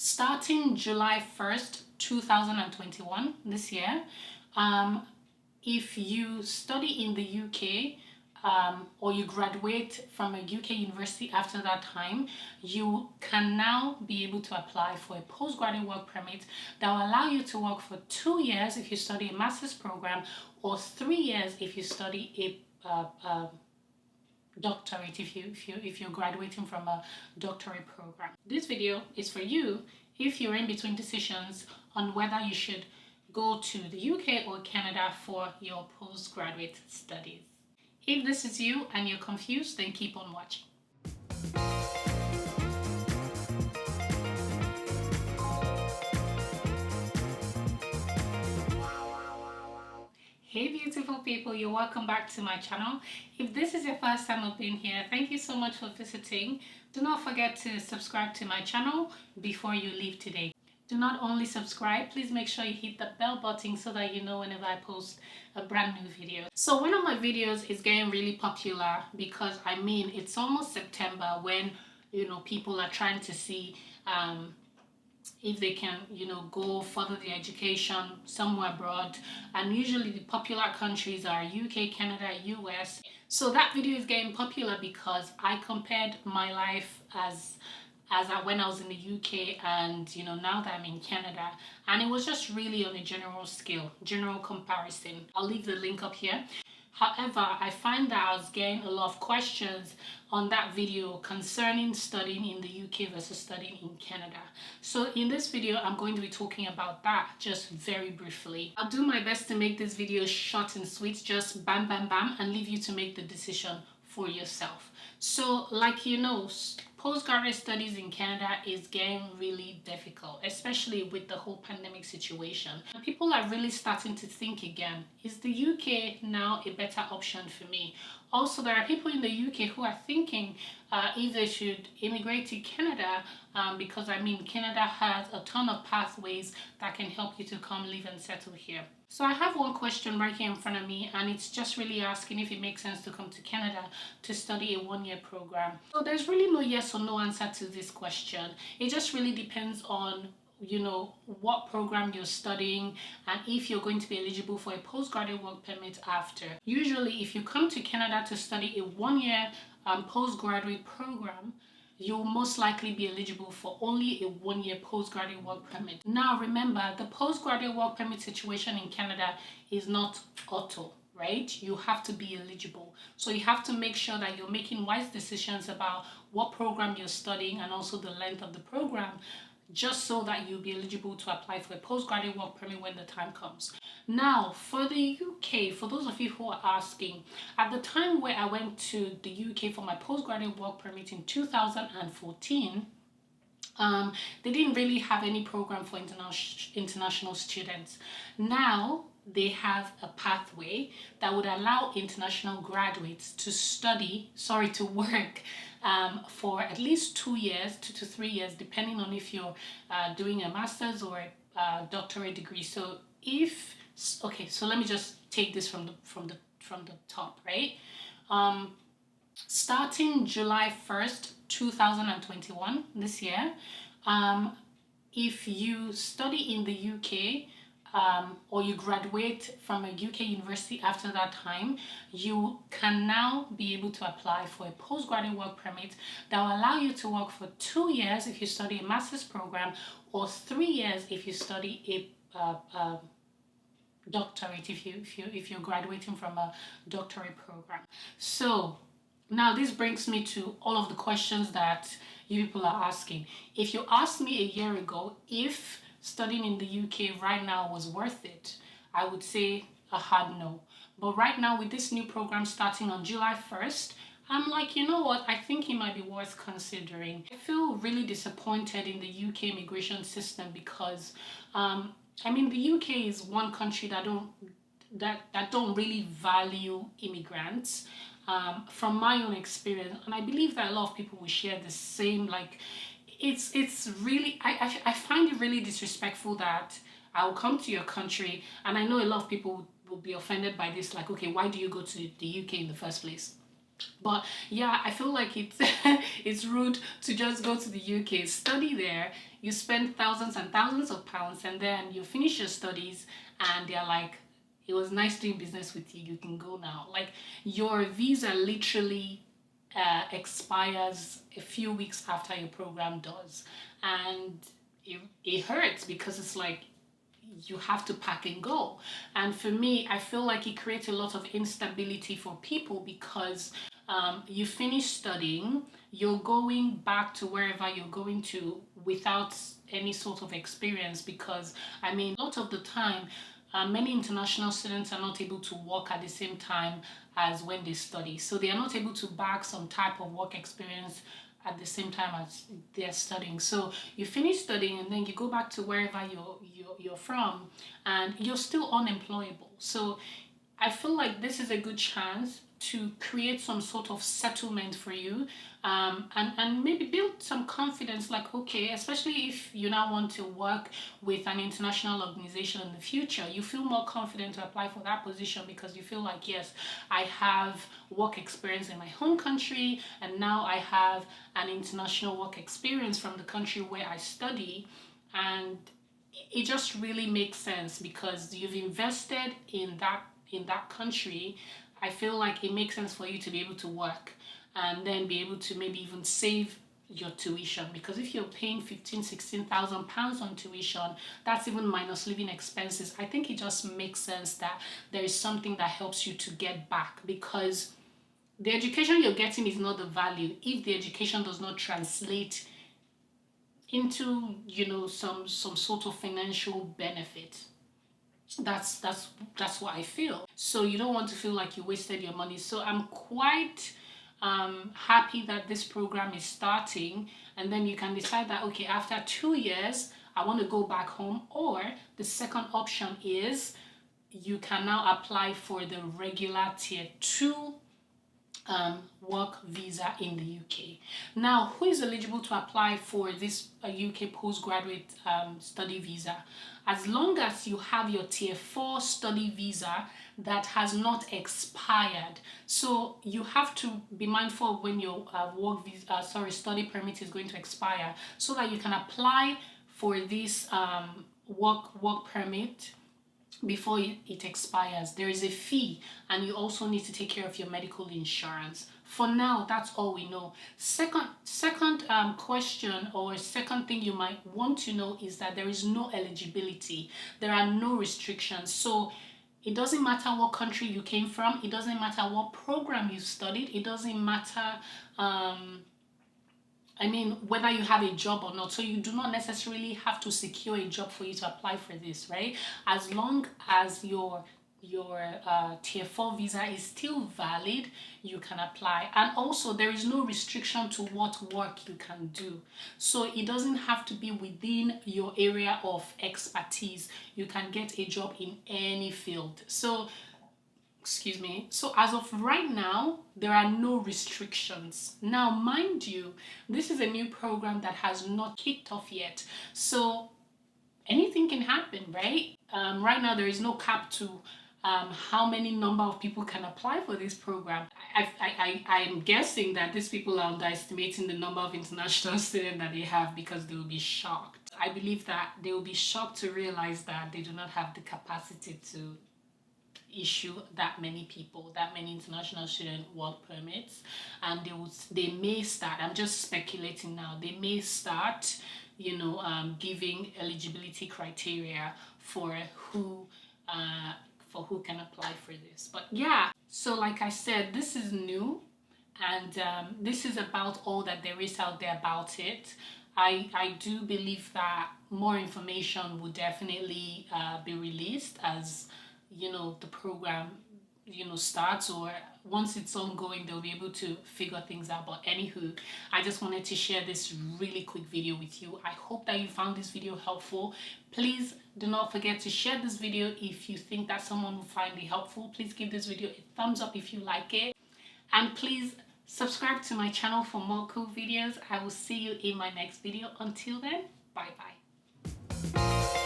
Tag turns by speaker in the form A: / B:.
A: Starting July 1st, 2021, this year, if you study in the UK or you graduate from a UK university after that time, you can now be able to apply for a postgraduate work permit that will allow you to work for 2 years if you study a master's program, or 3 years if you study a doctorate, if you're graduating from a doctorate program. This video is for you if you're in between decisions on whether you should go to the UK or Canada for your postgraduate studies. If this is you and you're confused, then keep on watching. Hey beautiful people, you're welcome back to my channel. If this is your first time of being here, thank you so much for visiting. Do not forget to subscribe to my channel before you leave today. Do not only subscribe, please make sure you hit the bell button so that you know whenever I post a brand new video. So one of my videos is getting really popular because it's almost September, when people are trying to see if they can go further their education somewhere abroad, and usually the popular countries are UK, Canada, US. So that video is getting popular because I compared my life when I was in the UK and now that I'm in Canada, and it was just really on a general comparison. I'll leave the link up here. However, I find that I was getting a lot of questions on that video concerning studying in the UK versus studying in Canada. So in this video, I'm going to be talking about that just very briefly. I'll do my best to make this video short and sweet, just bam, bam, bam, and leave you to make the decision for yourself. So postgraduate studies in Canada is getting really difficult, especially with the whole pandemic situation. And people are really starting to think again, is the UK now a better option for me? Also, there are people in the UK who are thinking if they should immigrate to Canada, because Canada has a ton of pathways that can help you to come live and settle here. So I have one question right here in front of me, and it's just really asking if it makes sense to come to Canada to study a 1-year program. So there's really no yes or no answer to this question. It just really depends on what program you're studying and if you're going to be eligible for a postgraduate work permit after. Usually, if you come to Canada to study a 1-year postgraduate program, you'll most likely be eligible for only a 1-year postgraduate work permit. Now remember, the postgraduate work permit situation in Canada is not auto, right? You have to be eligible. So you have to make sure that you're making wise decisions about what program you're studying and also the length of the program, just so that you'll be eligible to apply for a postgraduate work permit when the time comes. Now, for the UK, for those of you who are asking, at the time where I went to the UK for my postgraduate work permit in 2014, they didn't really have any program for international students. Now, they have a pathway that would allow international graduates to work for at least 2 years, 2 to 3 years, depending on if you're doing a master's or a doctorate degree. So so let me just take this from the top, right? Starting July 1st, 2021, this year, if you study in the UK or you graduate from a UK university after that time, you can now be able to apply for a postgraduate work permit that will allow you to work for 2 years if you study a master's program, or 3 years if you study a doctorate, if you're graduating from a doctorate program. So now this brings me to all of the questions that you people are asking. If you asked me a year ago if studying in the UK right now was worth it, I would say a hard no. But right now, with this new program starting on July 1st, I'm like, you know what, I think it might be worth considering. I feel really disappointed in the UK immigration system because the UK is one country that don't really value immigrants, from my own experience, and I believe that a lot of people will share the same. It's really, I find it really disrespectful that I will come to your country, and I know a lot of people will be offended by this, like, okay, why do you go to the UK in the first place? But yeah, I feel like it's it's rude to just go to the UK, study there, you spend thousands and thousands of pounds, and then you finish your studies and they're like, it was nice doing business with you, you can go now. Like, your visa literally expires a few weeks after your program does, and it hurts because it's like you have to pack and go. And for me, I feel like it creates a lot of instability for people because you finish studying, you're going back to wherever you're going to without any sort of experience, because I mean, a lot of the time many international students are not able to work at the same time as when they study. So they are not able to bag some type of work experience at the same time as they're studying. So you finish studying and then you go back to wherever you're from, and you're still unemployable. So I feel like this is a good chance to create some sort of settlement for you, and maybe build some confidence, like, okay, especially if you now want to work with an international organization in the future, you feel more confident to apply for that position because you feel like, yes, I have work experience in my home country, and now I have an international work experience from the country where I study, and it just really makes sense because you've invested in that country. I feel like it makes sense for you to be able to work and then be able to maybe even save your tuition, because if you're paying 16,000 pounds on tuition, that's even minus living expenses. I think it just makes sense that there is something that helps you to get back, because the education you're getting is not the value if the education does not translate into, you know, some sort of financial benefit. That's what I feel. So you don't want to feel like you wasted your money. So I'm quite happy that this program is starting, and then you can decide that, okay, after 2 years I want to go back home, or the second option is you can now apply for the regular tier 2 work visa in the UK. Now, who is eligible to apply for this UK postgraduate study visa? As long as you have your tier 4 study visa that has not expired. So you have to be mindful when your work visa, study permit is going to expire, so that you can apply for this work permit before it expires. There is a fee, and you also need to take care of your medical insurance. For now, that's all we know. Second question, or second thing you might want to know, is that there is no eligibility. There are no restrictions. So it doesn't matter what country you came from. It doesn't matter what program you studied. It doesn't matter whether you have a job or not. So you do not necessarily have to secure a job for you to apply for this, right? As long as your tier 4 visa is still valid, you can apply. And also, there is no restriction to what work you can do. So it doesn't have to be within your area of expertise. You can get a job in any field. So as of right now, there are no restrictions. Now, mind you, this is a new program that has not kicked off yet. So anything can happen, right? Right now, there is no cap to how many number of people can apply for this program. I'm guessing that these people are underestimating the number of international students that they have, because they will be shocked. I believe that they will be shocked to realize that they do not have the capacity to issue that many international student work permits, and they may start, I'm just speculating now, they may start giving eligibility criteria for who can apply for this. But yeah, so like I said, this is new, and this is about all that there is out there about it. I do believe that more information will definitely be released as the program starts, or once it's ongoing, they'll be able to figure things out. But anywho, I just wanted to share this really quick video with you. I hope that you found this video helpful. Please do not forget to share this video if you think that someone will find it helpful. Please give this video a thumbs up if you like it, and please subscribe to my channel for more cool videos. I will see you in my next video. Until then, bye bye.